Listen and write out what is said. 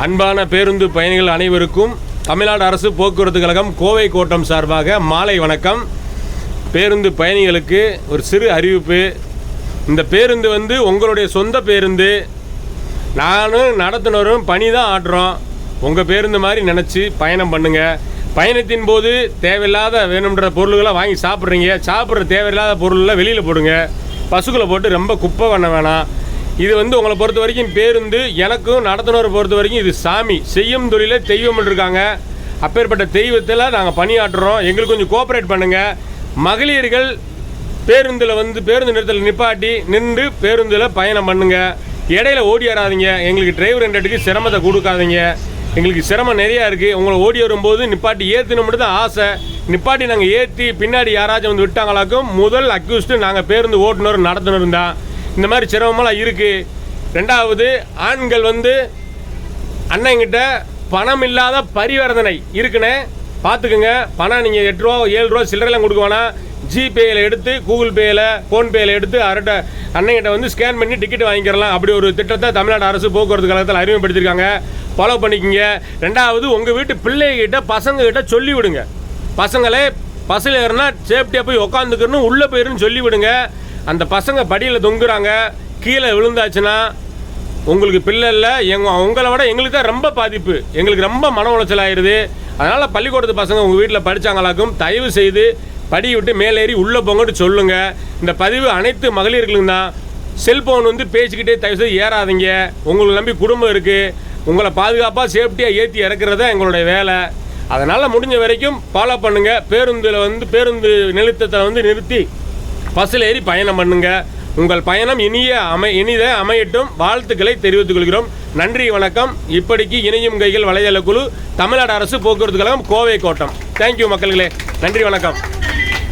அன்பான பேருந்து பயணிகள் அனைவருக்கும் தமிழ்நாடு அரசு போக்குவரத்து கழகம் கோவை கோட்டம் சார்பாக மாலை வணக்கம். பேருந்து பயணிகளுக்கு ஒரு சிறு அறிவிப்பு. இந்த பேருந்து உங்களுடைய சொந்த பேருந்து. நானும் நடத்துனரும் பணி தான் ஆட்டுறோம். உங்கள் பேருந்து மாதிரி நினச்சி பயணம் பண்ணுங்கள். பயணத்தின் போது தேவையில்லாத வேணுன்ற பொருள்களை வாங்கி சாப்பிட்றீங்க. சாப்பிட்ற தேவையில்லாத பொருளை வெளியில் போடுங்க. பசுக்களை போட்டு ரொம்ப குப்பை பண்ண வேணாம். இது உங்களை பொறுத்த வரைக்கும் பேருந்து, எனக்கும் நடத்துனரை பொறுத்த வரைக்கும் இது சாமி. செய்யும் தொழிலே தெய்வம் இருக்காங்க. அப்பேற்பட்ட தெய்வத்தில் நாங்கள் பணியாற்றுறோம். எங்களுக்கு கொஞ்சம் கோஆப்ரேட் பண்ணுங்கள். மகளிர்கள் பேருந்தில் பேருந்து நிறுத்தத்தில் நிப்பாட்டி நின்று பேருந்தில் பயணம் பண்ணுங்கள். இடையில ஓடி வராதிங்க. எங்களுக்கு டிரைவர் ரெண்டுக்கு சிரமத்தை கொடுக்காதீங்க. எங்களுக்கு சிரமம் நிறையா இருக்குது. உங்களை ஓடி வரும்போது நிப்பாட்டி ஏற்றணும்னு தான் ஆசை. நிப்பாட்டி நாங்கள் ஏற்றி பின்னாடி யாராச்சும் விட்டாங்களாக்கும் முதல் அக்யூஸ்டு நாங்கள் பேருந்து ஓட்டுநர் நடத்துனர் தான். இந்த மாதிரி சிரமமெல்லாம் இருக்குது. ரெண்டாவது, ஆண்கள் அண்ணங்கிட்ட பணம் இல்லாத பரிவர்த்தனை இருக்குன்னு பார்த்துக்குங்க. பணம் நீங்கள் 8 ரூபா 7 ரூபா சில்லறைலாம் கொடுக்க வேணாம். ஜிபேயில் எடுத்து, கூகுள் பேயில், ஃபோன்பேயில் எடுத்து அண்ணங்கிட்ட ஸ்கேன் பண்ணி டிக்கெட் வாங்கிக்கிறலாம். அப்படி ஒரு திட்டத்தை தமிழ்நாடு அரசு போக்குவரத்து கழகத்தில் அறிமுகப்படுத்தியிருக்காங்க. ஃபாலோ பண்ணிக்கோங்க. ரெண்டாவது, உங்கள் வீட்டு பிள்ளைகிட்ட பசங்கக்கிட்ட சொல்லி விடுங்க. பசங்களே பஸ்ஸில் ஏறினா சேஃப்டியாக போய் உக்காந்துக்கணும், உள்ளே போயிருன்னு சொல்லி விடுங்க. அந்த பசங்க படியில் தொங்குறாங்க, கீழே விழுந்தாச்சுன்னா உங்களுக்கு பிள்ளை இல்லை, உங்களை விட எங்களுக்கு தான் ரொம்ப பாதிப்பு. எங்களுக்கு ரொம்ப மன உளைச்சல் ஆயிடுது. அதனால் பள்ளிக்கூடத்து பசங்க உங்கள் வீட்டில் படித்தாங்களாக்கும் தயவு செய்து படி விட்டு மேலேறி உள்ளே போங்கன்னு சொல்லுங்கள். இந்த பதிவு அனைத்து மகளிர்களும் தான். செல்ஃபோன் பேசிக்கிட்டே தயவு செய்து ஏறாதீங்க. உங்களை நம்பி குடும்பம் இருக்குது. உங்களை பாதுகாப்பாக சேஃப்டியாக ஏற்றி இறக்குறது தான் எங்களுடைய வேலை. அதனால் முடிஞ்ச வரைக்கும் ஃபாலோ பண்ணுங்கள். பேருந்தில் பேருந்து நிறுத்தத்தை நிறுத்தி பஸ்ஸில் ஏறி பயணம் பண்ணுங்க. உங்கள் பயணம் இனித அமையட்டும். வாழ்த்துக்களை தெரிவித்துக் கொள்கிறோம். நன்றி, வணக்கம். இப்படிக்கு இணையும் கைகள் வலைதள குழு, தமிழ்நாடு அரசு போக்குவரத்து கழகம், கோவை கோட்டம். தேங்க்யூ மக்கள்களே. நன்றி, வணக்கம்.